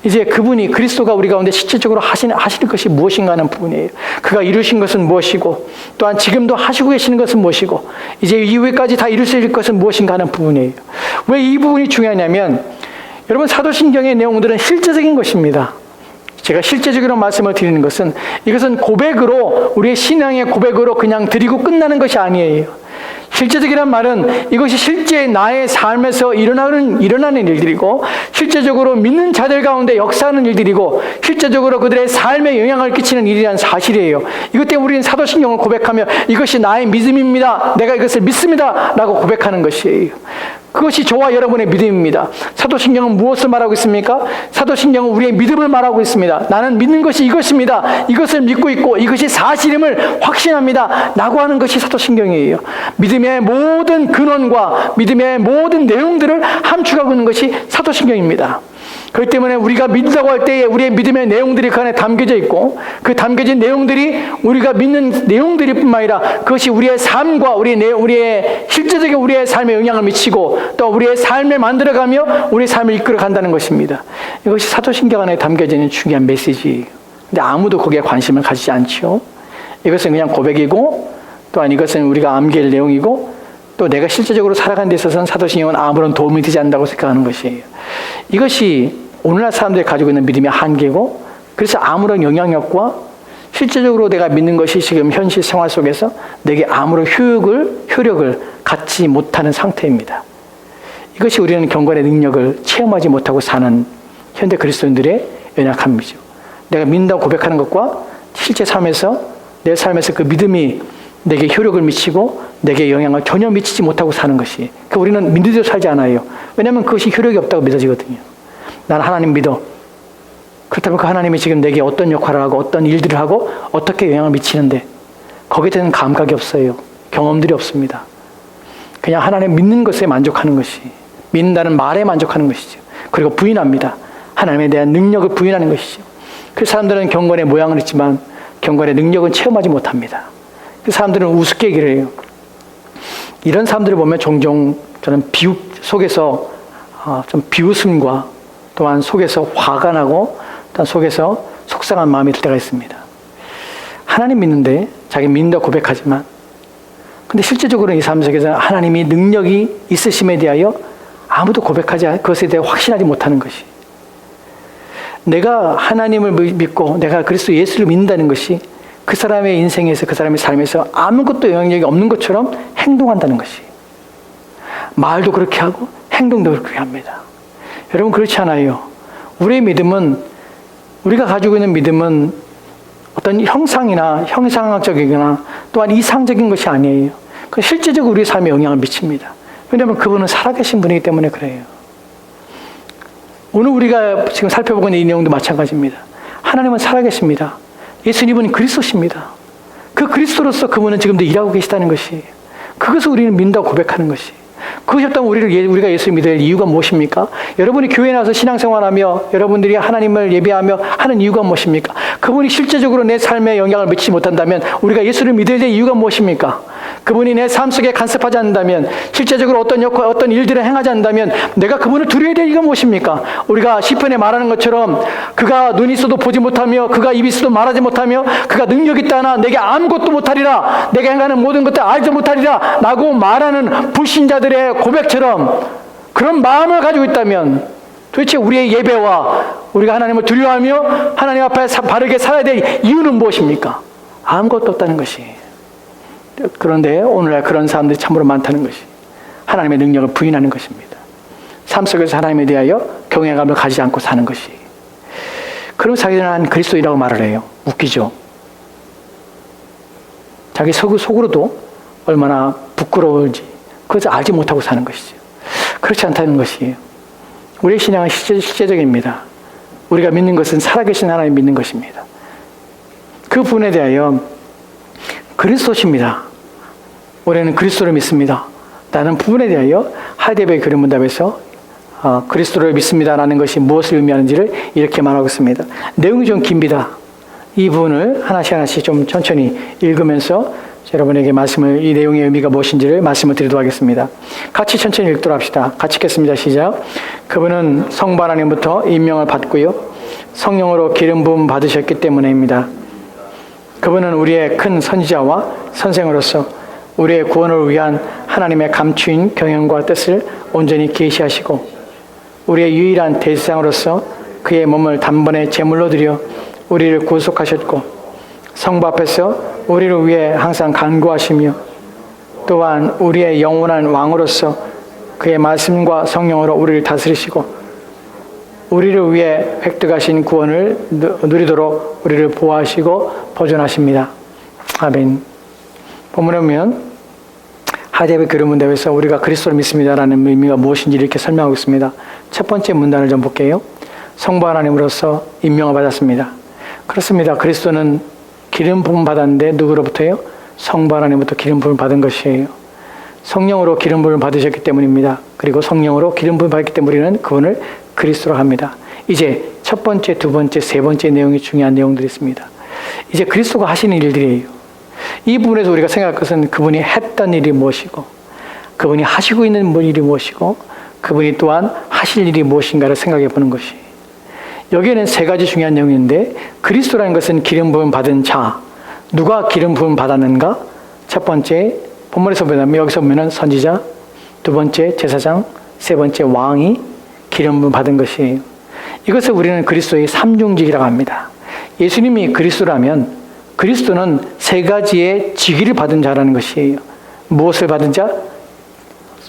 이제 그분이 그리스도가 우리 가운데 실질적으로 하시는 것이 무엇인가 하는 부분이에요. 그가 이루신 것은 무엇이고 또한 지금도 하시고 계시는 것은 무엇이고 이제 이후에까지 다 이룰 수 있을 것은 무엇인가 하는 부분이에요. 왜 이 부분이 중요하냐면 여러분 사도신경의 내용들은 실제적인 것입니다. 제가 실제적으로 말씀을 드리는 것은 이것은 고백으로 우리의 신앙의 고백으로 그냥 드리고 끝나는 것이 아니에요. 실제적이란 말은 이것이 실제 나의 삶에서 일어나는 일들이고 실제적으로 믿는 자들 가운데 역사하는 일들이고 실제적으로 그들의 삶에 영향을 끼치는 일이라는 사실이에요. 이것 때문에 우리는 사도신경을 고백하며 이것이 나의 믿음입니다. 내가 이것을 믿습니다. 라고 고백하는 것이에요. 그것이 저와 여러분의 믿음입니다. 사도신경은 무엇을 말하고 있습니까? 사도신경은 우리의 믿음을 말하고 있습니다. 나는 믿는 것이 이것입니다. 이것을 믿고 있고 이것이 사실임을 확신합니다. 라고 하는 것이 사도신경이에요. 믿음의 모든 근원과 믿음의 모든 내용들을 함축하고 있는 것이 사도신경입니다. 그렇기 때문에 우리가 믿는다고 할 때에 우리의 믿음의 내용들이 그 안에 담겨져 있고 그 담겨진 내용들이 우리가 믿는 내용들일 뿐만 아니라 그것이 우리의 삶과 우리의 실제적인 우리의 삶에 영향을 미치고 또 우리의 삶을 만들어가며 우리의 삶을 이끌어간다는 것입니다. 이것이 사도신경 안에 담겨져 있는 중요한 메시지예요. 근데 아무도 거기에 관심을 가지지 않죠. 이것은 그냥 고백이고 또한 이것은 우리가 암기할 내용이고 또 내가 실제적으로 살아가는 데 있어서는 사도신경은 아무런 도움이 되지 않는다고 생각하는 것이에요. 이것이 오늘날 사람들이 가지고 있는 믿음의 한계고 그래서 아무런 영향력과 실제적으로 내가 믿는 것이 지금 현실 생활 속에서 내게 아무런 효력을 갖지 못하는 상태입니다. 이것이 우리는 경건의 능력을 체험하지 못하고 사는 현대 그리스도인들의 연약함이죠. 내가 믿는다고 고백하는 것과 실제 삶에서 내 삶에서 그 믿음이 내게 효력을 미치고 내게 영향을 전혀 미치지 못하고 사는 것이. 그 우리는 믿는 대로 살지 않아요. 왜냐하면 그것이 효력이 없다고 믿어지거든요. 나는 하나님 믿어. 그렇다면 그 하나님이 지금 내게 어떤 역할을 하고 어떤 일들을 하고 어떻게 영향을 미치는데 거기에 대한 감각이 없어요. 경험들이 없습니다. 그냥 하나님 믿는 것에 만족하는 것이, 믿는다는 말에 만족하는 것이죠. 그리고 부인합니다. 하나님에 대한 능력을 부인하는 것이죠. 그 사람들은 경건의 모양은 있지만 경건의 능력은 체험하지 못합니다. 그 사람들은 우습게 얘기를 해요. 이런 사람들을 보면 종종 저는 비웃 속에서 좀 비웃음과 또한 속에서 화가 나고 또한 속에서 속상한 마음이 들 때가 있습니다. 하나님 믿는데 자기 믿는다 고백하지만 근데 실제적으로 이 삶 속에서 하나님이 능력이 있으심에 대하여 아무도 고백하지 않고 그것에 대해 확신하지 못하는 것이, 내가 하나님을 믿고 내가 그리스도 예수를 믿는다는 것이 그 사람의 인생에서 그 사람의 삶에서 아무것도 영향력이 없는 것처럼 행동한다는 것이, 말도 그렇게 하고 행동도 그렇게 합니다. 여러분 그렇지 않아요. 우리의 믿음은, 우리가 가지고 있는 믿음은 어떤 형상이나 형상학적이거나 또한 이상적인 것이 아니에요. 그 실제적으로 우리의 삶에 영향을 미칩니다. 왜냐하면 그분은 살아계신 분이기 때문에 그래요. 오늘 우리가 지금 살펴보고 있는 이 내용도 마찬가지입니다. 하나님은 살아계십니다. 예수님은 그리스도십니다. 그 그리스도로서 그분은 지금도 일하고 계시다는 것이, 그것을 우리는 믿는다고 고백하는 것이, 그것이 없다면 우리가 예수를 믿어야 할 이유가 무엇입니까? 여러분이 교회에 나와서 신앙생활하며 여러분들이 하나님을 예배하며 하는 이유가 무엇입니까? 그분이 실제적으로 내 삶에 영향을 미치지 못한다면 우리가 예수를 믿어야 될 이유가 무엇입니까? 그분이 내 삶 속에 간섭하지 않는다면, 실제적으로 어떤 역할, 어떤 일들을 행하지 않는다면 내가 그분을 두려워야 될 이유가 무엇입니까? 우리가 시편에 말하는 것처럼 그가 눈이 있어도 보지 못하며 그가 입이 있어도 말하지 못하며 그가 능력이 있다 하나 내게 아무것도 못하리라, 내가 행하는 모든 것들 알지 못하리라 라고 말하는 불신자들의 고백처럼 그런 마음을 가지고 있다면 도대체 우리의 예배와 우리가 하나님을 두려워하며 하나님 앞에 바르게 살아야 될 이유는 무엇입니까? 아무것도 없다는 것이. 그런데 오늘날 그런 사람들이 참으로 많다는 것이 하나님의 능력을 부인하는 것입니다. 삶 속에서 하나님에 대하여 경외감을 가지지 않고 사는 것이. 그럼 자기들은 난 그리스도이라고 말을 해요. 웃기죠. 자기 속으로도 얼마나 부끄러울지 그것을 알지 못하고 사는 것이죠. 그렇지 않다는 것이에요. 우리의 신앙은 실제적입니다. 우리가 믿는 것은 살아계신 하나님 믿는 것입니다. 그 부분에 대하여 그리스도십니다. 우리는 그리스도를 믿습니다. 라는 부분에 대하여 하이데베르 교리문답에서 그리스도를 믿습니다라는 것이 무엇을 의미하는지를 이렇게 말하고 있습니다. 내용이 좀 깁니다. 이 부분을 하나씩 좀 천천히 읽으면서 여러분에게 이 내용의 의미가 무엇인지를 말씀을 드리도록 하겠습니다. 같이 천천히 읽도록 합시다. 같이 읽겠습니다. 시작. 그분은 성부 하나님부터 임명을 받고요, 성령으로 기름 부음 받으셨기 때문입니다. 그분은 우리의 큰 선지자와 선생으로서 우리의 구원을 위한 하나님의 감추인 경영과 뜻을 온전히 계시하시고 우리의 유일한 대제사장으로서 그의 몸을 단번에 제물로 드려 우리를 구속하셨고 성부 앞에서 우리를 위해 항상 간구하시며 또한 우리의 영원한 왕으로서 그의 말씀과 성령으로 우리를 다스리시고 우리를 위해 획득하신 구원을 누리도록 우리를 보호하시고 보존하십니다. 아멘. 본문에 보면 하이데베르 교리문답에서 우리가 그리스도를 믿습니다라는 의미가 무엇인지 이렇게 설명하고 있습니다. 첫 번째 문단을 좀 볼게요. 성부 하나님으로서 임명을 받았습니다. 그렇습니다. 그리스도는 기름 부음 받았는데 누구로부터요? 성부 하나님부터 기름 부음을 받은 것이에요. 성령으로 기름 부음을 받으셨기 때문입니다. 그리고 성령으로 기름 부음을 받았기 때문에 우리는 그분을 그리스도로 합니다. 이제 첫 번째, 두 번째, 세 번째 내용이 중요한 내용들이 있습니다. 이제 그리스도가 하시는 일들이에요. 이 부분에서 우리가 생각할 것은 그분이 했던 일이 무엇이고 그분이 하시고 있는 일이 무엇이고 그분이 또한 하실 일이 무엇인가를 생각해 보는 것이. 여기에는 세 가지 중요한 내용인데 그리스도라는 것은 기름 부음 받은 자. 누가 기름 부음 받았는가? 첫 번째 본문에서 보면 여기서 보면 선지자, 두 번째 제사장, 세 번째 왕이 기름 부음 받은 것이에요. 이것을 우리는 그리스도의 삼중직이라고 합니다. 예수님이 그리스도라면 그리스도는 세 가지의 직위를 받은 자라는 것이에요. 무엇을 받은 자?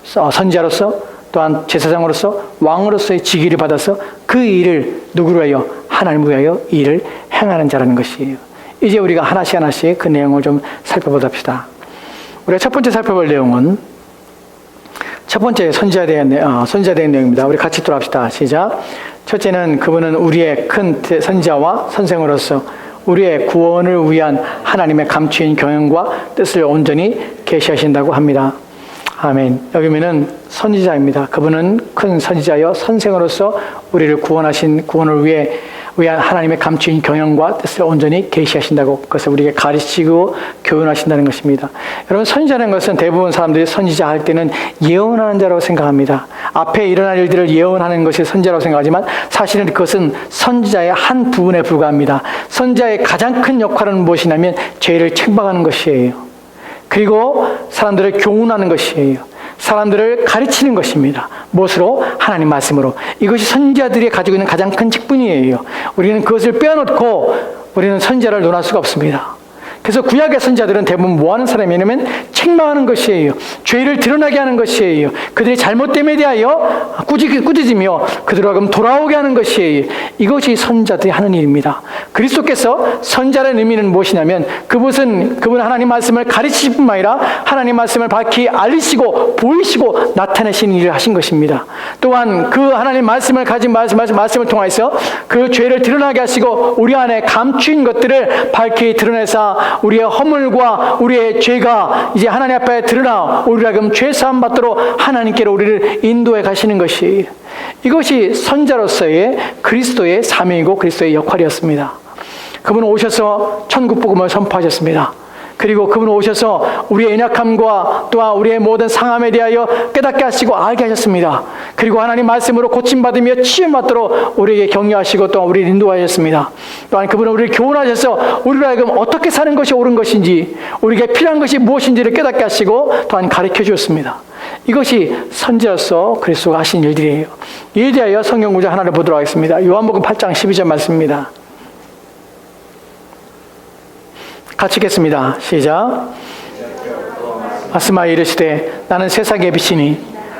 선지자로서 또한 제사장으로서 왕으로서의 직위를 받아서 그 일을 누구로 하여? 하나님을 위하여 이 일을 행하는 자라는 것이에요. 이제 우리가 하나씩 그 내용을 좀 살펴보다 합시다. 우리가 첫 번째 살펴볼 내용은 첫 번째 선지자에 대한 내용입니다. 우리 같이 돌아갑시다. 시작. 첫째는 그분은 우리의 큰 선지자와 선생으로서 우리의 구원을 위한 하나님의 감추인 경영과 뜻을 온전히 계시하신다고 합니다. 아멘. 여기면은 선지자입니다. 그분은 큰 선지자여 선생으로서 우리를 구원을 위한 하나님의 감추인 경영과 뜻을 온전히 계시하신다고, 그것을 우리에게 가르치고 교훈하신다는 것입니다. 여러분, 선지자라는 것은 대부분 사람들이 선지자 할 때는 예언하는 자라고 생각합니다. 앞에 일어날 일들을 예언하는 것이 선지자라고 생각하지만 사실은 그것은 선지자의 한 부분에 불과합니다. 선지자의 가장 큰 역할은 무엇이냐면 죄를 책망하는 것이에요. 그리고 사람들을 교훈하는 것이에요. 사람들을 가르치는 것입니다. 무엇으로? 하나님 말씀으로. 이것이 선지자들이 가지고 있는 가장 큰 직분이에요. 우리는 그것을 빼놓고 우리는 선지자를 논할 수가 없습니다. 그래서 구약의 선지자들은 대부분 뭐 하는 사람이냐면 책망하는 것이에요. 죄를 드러나게 하는 것이에요. 그들의 잘못됨에 대하여 꾸짖으며 그들을 하여금 돌아오게 하는 것이에요. 이것이 선지자들이 하는 일입니다. 그리스도께서 선지자의 의미는 무엇이냐면 그분 하나님 말씀을 가르치실 뿐만 아니라 하나님 말씀을 밝히 알리시고 보이시고 나타내시는 일을 하신 것입니다. 또한 그 하나님 말씀을 가진 말씀을 통해서 그 죄를 드러나게 하시고 우리 안에 감추인 것들을 밝히 드러내사 우리의 허물과 우리의 죄가 이제 하나님 앞에 드러나 우리를 하여금 죄 사함 받도록 하나님께로 우리를 인도해 가시는 것이, 이것이 선지자로서의 그리스도의 사명이고 그리스도의 역할이었습니다. 그분은 오셔서 천국 복음을 선포하셨습니다. 그리고 그분은 오셔서 우리의 연약함과 또한 우리의 모든 상함에 대하여 깨닫게 하시고 알게 하셨습니다. 그리고 하나님 말씀으로 고침받으며 치유받도록 우리에게 격려하시고 또한 우리를 인도하셨습니다. 또한 그분은 우리를 교훈하셔서 우리를 하여금 어떻게 사는 것이 옳은 것인지, 우리에게 필요한 것이 무엇인지를 깨닫게 하시고 또한 가르쳐 주었습니다. 이것이 선지자로서 그리스도가 하신 일들이에요. 이에 대하여 성경 구절 하나를 보도록 하겠습니다. 요한복음 8장 12절 말씀입니다. 같이 읽겠습니다. 시작. 말씀하여 이르시되 나는 세상의 빛이니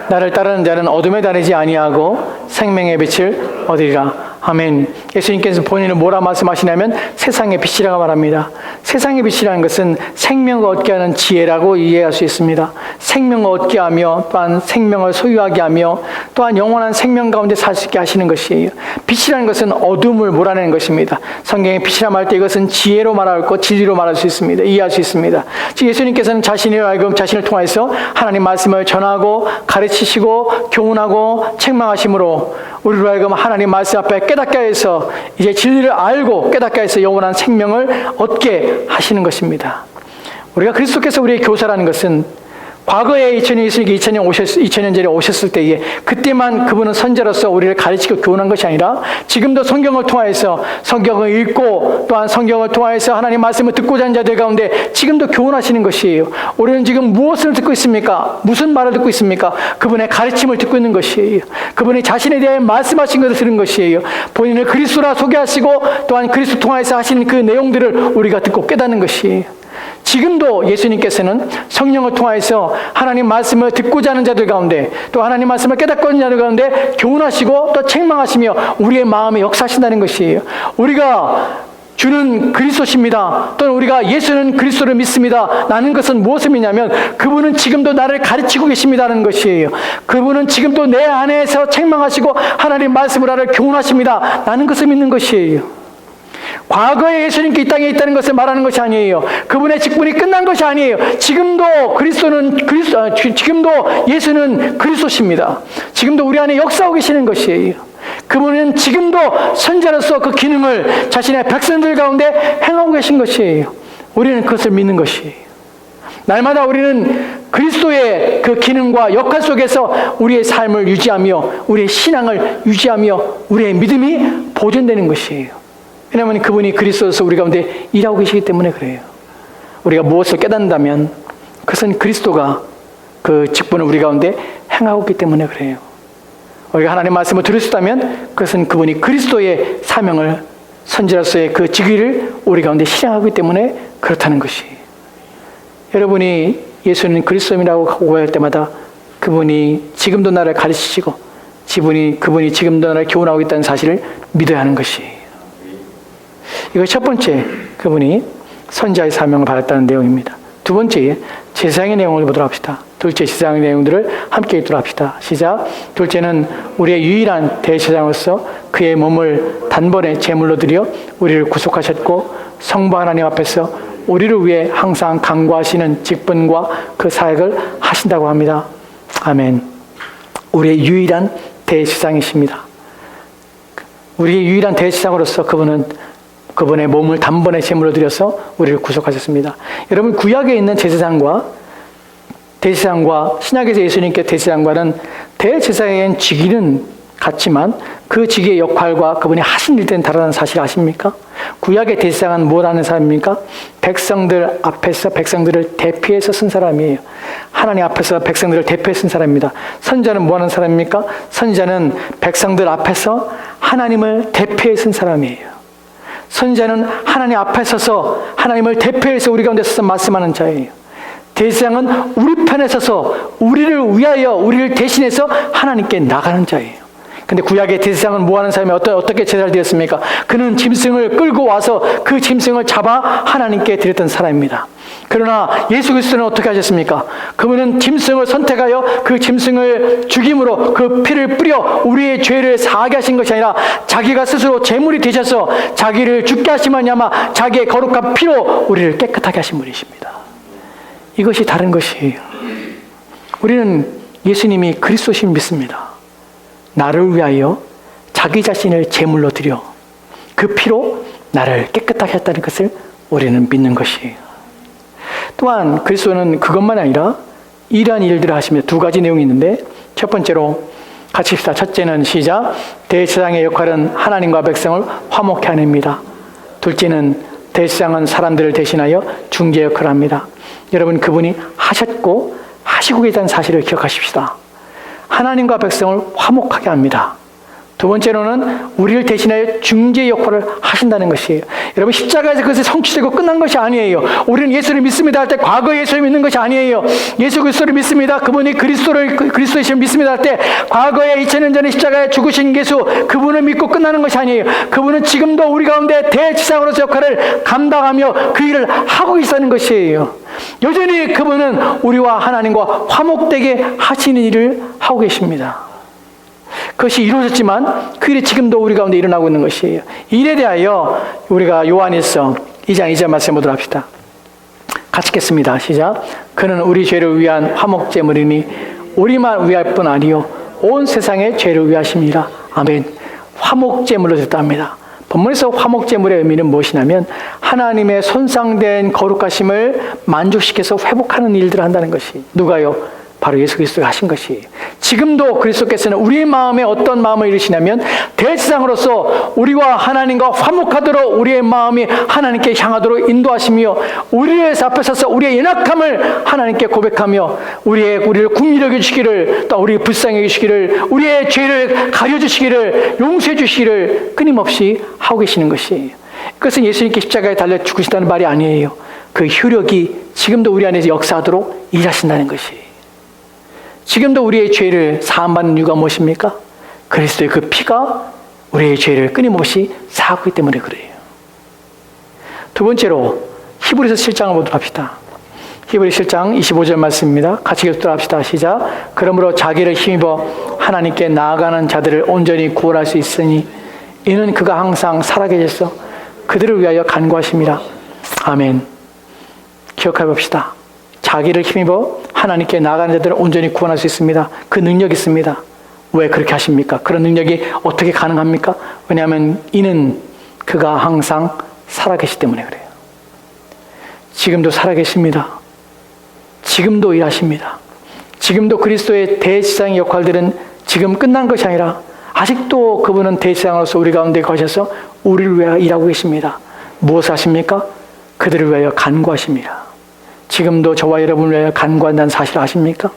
나를 따르는 자는 어둠에 다니지 아니하고 생명의 빛을 얻으리라. 아멘. 예수님께서 본인은 뭐라 말씀하시냐면 세상의 빛이라고 말합니다. 세상의 빛이라는 것은 생명을 얻게 하는 지혜라고 이해할 수 있습니다. 생명을 얻게 하며 또한 생명을 소유하게 하며 또한 영원한 생명 가운데 살 수 있게 하시는 것이에요. 빛이라는 것은 어둠을 몰아내는 것입니다. 성경에 빛이라 말 때 이것은 지혜로 말하고 진리로 말할 수 있습니다. 이해할 수 있습니다. 즉 예수님께서는 자신을 통해서 하나님 말씀을 전하고 가르치시고 교훈하고 책망하심으로 우리로 하여금 하나님 말씀 앞에 깨닫게 해서 이제 진리를 알고 깨닫게 해서 영원한 생명을 얻게 하시는 것입니다. 우리가 그리스도께서 우리의 교사라는 것은 과거에 2000년 전에 오셨을 때에 그때만 그분은 선지자로서 우리를 가르치고 교훈한 것이 아니라 지금도 성경을 통하여서 성경을 읽고 또한 성경을 통하여서 하나님 말씀을 듣고자 하는 자들 가운데 지금도 교훈하시는 것이에요. 우리는 지금 무엇을 듣고 있습니까? 무슨 말을 듣고 있습니까? 그분의 가르침을 듣고 있는 것이에요. 그분이 자신에 대해 말씀하신 것을 들은 것이에요. 본인을 그리스도라 소개하시고 또한 그리스도 통하여서 하신 그 내용들을 우리가 듣고 깨닫는 것이에요. 지금도 예수님께서는 성령을 통해서 하나님 말씀을 듣고자 하는 자들 가운데 또 하나님 말씀을 깨닫고 있는 자들 가운데 교훈하시고 또 책망하시며 우리의 마음에 역사하신다는 것이에요. 우리가 주는 그리스도십니다. 또는 우리가 예수는 그리스도를 믿습니다. 라는 것은 무엇을 믿냐면 그분은 지금도 나를 가르치고 계십니다라는 것이에요. 그분은 지금도 내 안에서 책망하시고 하나님 말씀으로 나를 교훈하십니다. 라는 것을 믿는 것이에요. 과거에 예수님께 이 땅에 있다는 것을 말하는 것이 아니에요. 그분의 직분이 끝난 것이 아니에요. 지금도 지금도 예수는 그리스도십니다. 지금도 우리 안에 역사하고 계시는 것이에요. 그분은 지금도 선지자로서 그 기능을 자신의 백성들 가운데 행하고 계신 것이에요. 우리는 그것을 믿는 것이에요. 날마다 우리는 그리스도의 그 기능과 역할 속에서 우리의 삶을 유지하며 우리의 신앙을 유지하며 우리의 믿음이 보존되는 것이에요. 왜냐하면 그분이 그리스도로서 우리 가운데 일하고 계시기 때문에 그래요. 우리가 무엇을 깨닫는다면 그것은 그리스도가 그 직분을 우리 가운데 행하고 있기 때문에 그래요. 우리가 하나님 말씀을 들을 수 있다면 그것은 그분이 그리스도의 사명을 선지자로서의 그 직위를 우리 가운데 실행하기 때문에 그렇다는 것이. 여러분이 예수는 그리스도이라고 고백할 때마다 그분이 지금도 나를 가르치시고 그분이 지금도 나를 교훈하고 있다는 사실을 믿어야 하는 것이. 이거 첫 번째, 그분이 선지자의 사명을 받았다는 내용입니다. 두 번째, 제사장의 내용을 보도록 합시다. 둘째, 제사장의 내용들을 함께 읽도록 합시다. 시작. 둘째는 우리의 유일한 대제사장으로서 그의 몸을 단번에 제물로 드려 우리를 구속하셨고 성부 하나님 앞에서 우리를 위해 항상 간구하시는 직분과 그 사역을 하신다고 합니다. 아멘. 우리의 유일한 대제사장이십니다. 우리의 유일한 대제사장으로서 그분의 몸을 단번에 제물로 드려서 우리를 구속하셨습니다. 여러분, 구약에 있는 대제사장과 신약에서 예수님께 대제사장과는 대제사장의 직위는 같지만 그 직위의 역할과 그분이 하신 일들은 다르다는 사실 아십니까? 구약의 대제사장은 뭘 하는 사람입니까? 백성들 앞에서 백성들을 대표해서 쓴 사람이에요. 하나님 앞에서 백성들을 대표해서 쓴 사람입니다. 선지자는 뭐 하는 사람입니까? 선지자는 백성들 앞에서 하나님을 대표해서 쓴 사람이에요. 선지자는 하나님 앞에 서서 하나님을 대표해서 우리 가운데 서서 말씀하는 자예요. 대제사장은 우리 편에 서서 우리를 위하여 우리를 대신해서 하나님께 나가는 자예요. 근데 구약의 대제사장은 뭐 하는 사람이 어떻게 제사를 드렸습니까? 그는 짐승을 끌고 와서 그 짐승을 잡아 하나님께 드렸던 사람입니다. 그러나 예수 그리스도는 어떻게 하셨습니까? 그분은 짐승을 선택하여 그 짐승을 죽임으로 그 피를 뿌려 우리의 죄를 사하게 하신 것이 아니라 자기가 스스로 제물이 되셔서 자기를 죽게 하시면 아마 자기의 거룩한 피로 우리를 깨끗하게 하신 분이십니다. 이것이 다른 것이에요. 우리는 예수님이 그리스도신 믿습니다. 나를 위하여 자기 자신을 제물로 드려 그 피로 나를 깨끗하게 했다는 것을 우리는 믿는 것이에요. 또한 그리스도는 그것만 아니라 이러한 일들을 하시며 두 가지 내용이 있는데, 첫 번째로 같이 합시다. 첫째는 시작. 대제사장의 역할은 하나님과 백성을 화목케 하는 입니다. 둘째는 대제사장은 사람들을 대신하여 중재 역할을 합니다. 여러분, 그분이 하셨고 하시고 계시다는 사실을 기억하십시다. 하나님과 백성을 화목하게 합니다. 두 번째로는 우리를 대신하여 중재 역할을 하신다는 것이에요. 여러분, 십자가에서 그것이 성취되고 끝난 것이 아니에요. 우리는 예수를 믿습니다 할 때 과거의 예수를 믿는 것이 아니에요. 예수 그리스도를 믿습니다. 그분이 그리스도이심을 믿습니다 할 때 과거에 2000년 전에 십자가에 죽으신 예수, 그분을 믿고 끝나는 것이 아니에요. 그분은 지금도 우리 가운데 대제사장으로서 역할을 감당하며 그 일을 하고 계시다는 것이에요. 여전히 그분은 우리와 하나님과 화목되게 하시는 일을 하고 계십니다. 그것이 이루어졌지만 그 일이 지금도 우리 가운데 일어나고 있는 것이에요. 일에 대하여 우리가 요한일서 2장 2절 말씀 보도록 합시다. 같이 읽겠습니다. 시작. 그는 우리 죄를 위한 화목제물이니 우리만 위할 뿐 아니요 온 세상의 죄를 위하심이라. 아멘. 화목제물로 됐답니다. 본문에서 화목제물의 의미는 무엇이냐면 하나님의 손상된 거룩하심을 만족시켜서 회복하는 일들을 한다는 것이, 누가요? 바로 예수 그리스도가 하신 것이에요. 지금도 그리스도께서는 우리 마음에 어떤 마음을 이루시냐면 대제사장으로서 우리와 하나님과 화목하도록 우리의 마음이 하나님께 향하도록 인도하시며 우리를 앞에 서서 우리의 연약함을 하나님께 고백하며 우리를 긍휼히 여겨주시기를, 또 우리의 불쌍히 여겨주시기를, 우리의 죄를 가려주시기를, 용서해 주시기를 끊임없이 하고 계시는 것이에요. 그것은 예수님께 십자가에 달려 죽으시다는 말이 아니에요. 그 효력이 지금도 우리 안에서 역사하도록 일하신다는 것이에요. 지금도 우리의 죄를 사함받는 이유가 무엇입니까? 그리스도의 그 피가 우리의 죄를 끊임없이 사하기 때문에 그래요. 두 번째로 히브리서 7장을 보도록 합시다. 히브리서 7장 25절 말씀입니다. 같이 읽도록 합시다. 시작. 그러므로 자기를 힘입어 하나님께 나아가는 자들을 온전히 구원할 수 있으니 이는 그가 항상 살아계셔서 그들을 위하여 간구하심이라. 아멘. 기억해 봅시다. 자기를 힘입어 하나님께 나아가는 자들을 온전히 구원할 수 있습니다. 그 능력이 있습니다. 왜 그렇게 하십니까? 그런 능력이 어떻게 가능합니까? 왜냐하면 이는 그가 항상 살아계시기 때문에 그래요. 지금도 살아계십니다. 지금도 일하십니다. 지금도 그리스도의 대제사장의 역할들은 지금 끝난 것이 아니라 아직도 그분은 대제사장으로서 우리 가운데 거셔서 우리를 위하여 일하고 계십니다. 무엇을 하십니까? 그들을 위하여 간구하십니다. 지금도 저와 여러분을 위하여 간구한다는 사실 아십니까?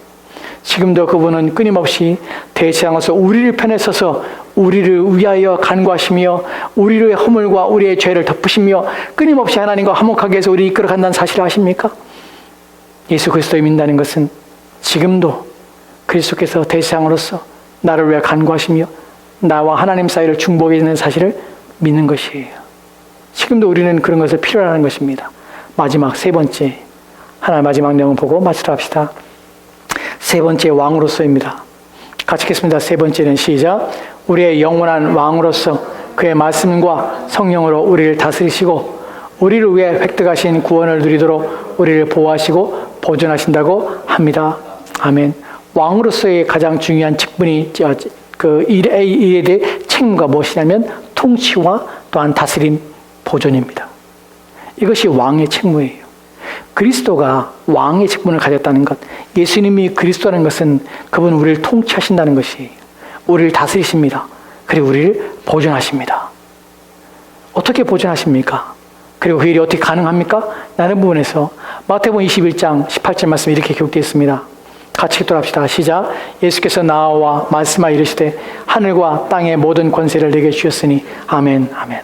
지금도 그분은 끊임없이 대제사장으로서 우리를 편에 서서 우리를 위하여 간구하시며 우리의 허물과 우리의 죄를 덮으시며 끊임없이 하나님과 화목하게 해서 우리를 이끌어간다는 사실을 아십니까? 예수 그리스도를 믿는다는 것은 지금도 그리스도께서 대제사장으로서 나를 위하여 간구하시며 나와 하나님 사이를 중보하게 되는 사실을 믿는 것이에요. 지금도 우리는 그런 것을 필요로 하는 것입니다. 마지막 세 번째, 하나 마지막 내용 보고 마치도록 합시다. 세 번째 왕으로서입니다. 같이 읽겠습니다. 세 번째는 시작. 우리의 영원한 왕으로서 그의 말씀과 성령으로 우리를 다스리시고 우리를 위해 획득하신 구원을 누리도록 우리를 보호하시고 보존하신다고 합니다. 아멘. 왕으로서의 가장 중요한 직분이 그 일에 대해 책임과 무엇이냐면 통치와 또한 다스림, 보존입니다. 이것이 왕의 책무예요. 그리스도가 왕의 직분을 가졌다는 것, 예수님이 그리스도라는 것은 그분 우리를 통치하신다는 것이에요. 우리를 다스리십니다. 그리고 우리를 보존하십니다. 어떻게 보존하십니까? 그리고 그 일이 어떻게 가능합니까? 라는 부분에서 마태복음 21장 18절 말씀이 이렇게 기록되어 있습니다. 같이 읽도록 합시다. 시작. 예수께서 나와 말씀하여 이르시되 하늘과 땅의 모든 권세를 내게 주셨으니 아멘, 아멘.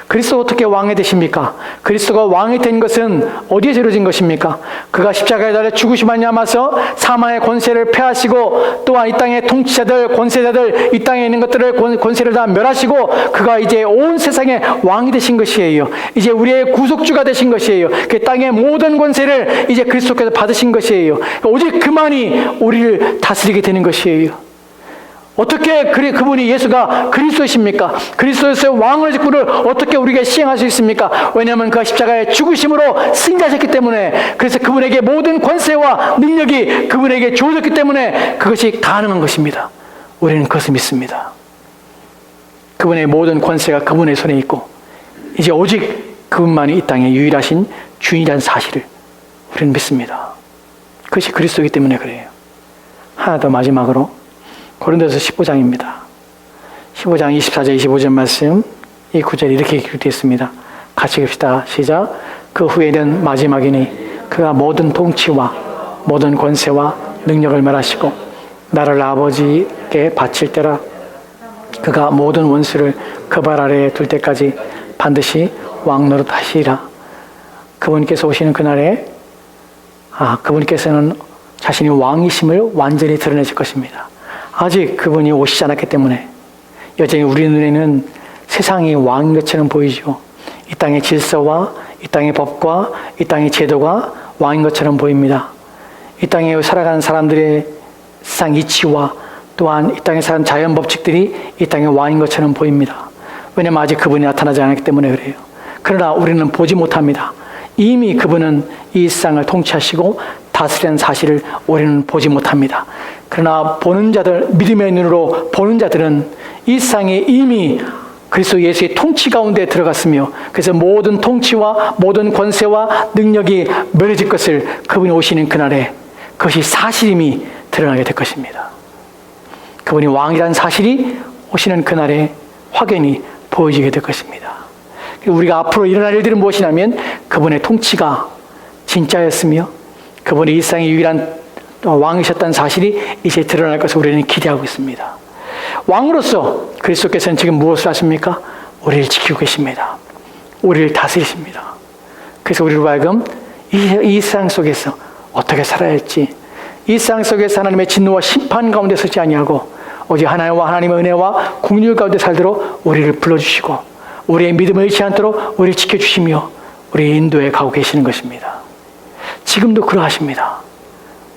그리스도가 어떻게 왕이 되십니까? 그리스도가 왕이 된 것은 어디에서 이루어진 것입니까? 그가 십자가에 달려 죽으심으로 말미암아서 사망의 권세를 폐하시고 또한 이 땅의 통치자들, 권세자들, 이 땅에 있는 것들을 권세를 다 멸하시고 그가 이제 온 세상의 왕이 되신 것이에요. 이제 우리의 구속주가 되신 것이에요. 그 땅의 모든 권세를 이제 그리스도께서 받으신 것이에요. 오직 그만이 우리를 다스리게 되는 것이에요. 어떻게 그분이 예수가 그리스도이십니까? 그리스도에서 왕의 직분을 어떻게 우리가 시행할 수 있습니까? 왜냐하면 그가 십자가에 죽으심으로 승자하셨기 때문에, 그래서 그분에게 모든 권세와 능력이 그분에게 주어졌기 때문에 그것이 가능한 것입니다. 우리는 그것을 믿습니다. 그분의 모든 권세가 그분의 손에 있고 이제 오직 그분만이 이 땅의 유일하신 주인이라는 사실을 우리는 믿습니다. 그것이 그리스도이기 때문에 그래요. 하나 더 마지막으로 고린도서 15장입니다. 15장 24절 25절 말씀, 이 구절이 이렇게 기록되어 있습니다. 같이 읽읍시다. 시작. 그 후에는 마지막이니 그가 모든 통치와 모든 권세와 능력을 멸하시고 나를 아버지께 바칠 때라. 그가 모든 원수를 그 발 아래에 둘 때까지 반드시 왕 노릇하시리라. 그분께서 오시는 그날에 그분께서는 자신이 왕이심을 완전히 드러내실 것입니다. 아직 그분이 오시지 않았기 때문에 여전히 우리 눈에는 세상이 왕인 것처럼 보이죠. 이 땅의 질서와 이 땅의 법과 이 땅의 제도가 왕인 것처럼 보입니다. 이 땅에 살아가는 사람들의 세상 이치와 또한 이 땅에 사는 자연 법칙들이 이 땅의 왕인 것처럼 보입니다. 왜냐하면 아직 그분이 나타나지 않았기 때문에 그래요. 그러나 우리는 보지 못합니다. 이미 그분은 이 세상을 통치하시고 다스리는 사실을 우리는 보지 못합니다. 그러나 보는 자들, 믿음의 눈으로 보는 자들은 이 세상에 이미 그리스도 예수의 통치 가운데 들어갔으며 그래서 모든 통치와 모든 권세와 능력이 멸해질 것을 그분이 오시는 그날에 그것이 사실임이 드러나게 될 것입니다. 그분이 왕이라는 사실이 오시는 그날에 확연히 보여지게 될 것입니다. 우리가 앞으로 일어날 일들은 무엇이냐면 그분의 통치가 진짜였으며 그분이 이 세상의 유일한 왕이셨다는 사실이 이제 드러날 것을 우리는 기대하고 있습니다. 왕으로서 그리스도께서는 지금 무엇을 하십니까? 우리를 지키고 계십니다. 우리를 다스리십니다. 그래서 우리로 하여금 이 세상 속에서 어떻게 살아야 할지, 이 세상 속에서 하나님의 진노와 심판 가운데 서지 아니하고 오직 하나님의 은혜와 긍휼 가운데 살도록 우리를 불러주시고 우리의 믿음을 잃지 않도록 우리를 지켜주시며 우리의 인도에 가고 계시는 것입니다. 지금도 그러하십니다.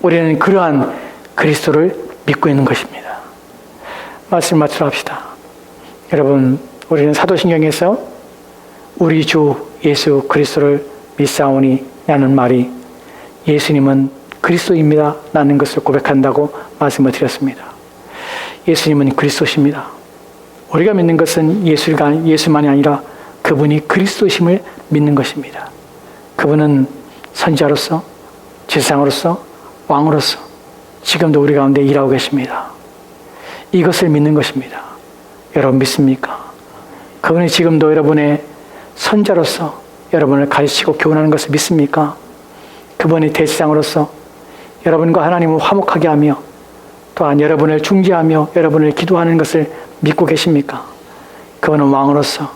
우리는 그러한 그리스도를 믿고 있는 것입니다. 말씀 마치도록 합시다. 여러분, 우리는 사도신경에서 우리 주 예수 그리스도를 믿사오니 라는 말이 예수님은 그리스도입니다 라는 것을 고백한다고 말씀을 드렸습니다. 예수님은 그리스도십니다. 우리가 믿는 것은 예수만이 아니라 그분이 그리스도심을 믿는 것입니다. 그분은 선지자로서, 제사장으로서, 왕으로서 지금도 우리 가운데 일하고 계십니다. 이것을 믿는 것입니다. 여러분 믿습니까? 그분이 지금도 여러분의 선자로서 여러분을 가르치고 교훈하는 것을 믿습니까? 그분이 대제사장으로서 여러분과 하나님을 화목하게 하며 또한 여러분을 중재하며 여러분을 기도하는 것을 믿고 계십니까? 그분은 왕으로서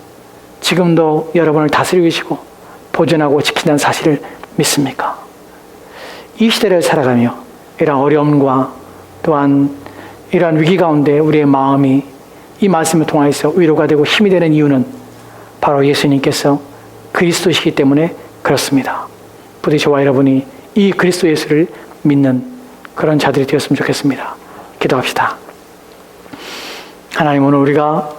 지금도 여러분을 다스리고 계시고 보존하고 지킨다는 사실을 믿습니까? 이 시대를 살아가며 이러한 어려움과 또한 이러한 위기 가운데 우리의 마음이 이 말씀을 통해서 위로가 되고 힘이 되는 이유는 바로 예수님께서 그리스도시기 때문에 그렇습니다. 부디 저와 여러분이 이 그리스도 예수를 믿는 그런 자들이 되었으면 좋겠습니다. 기도합시다. 하나님, 오늘 우리가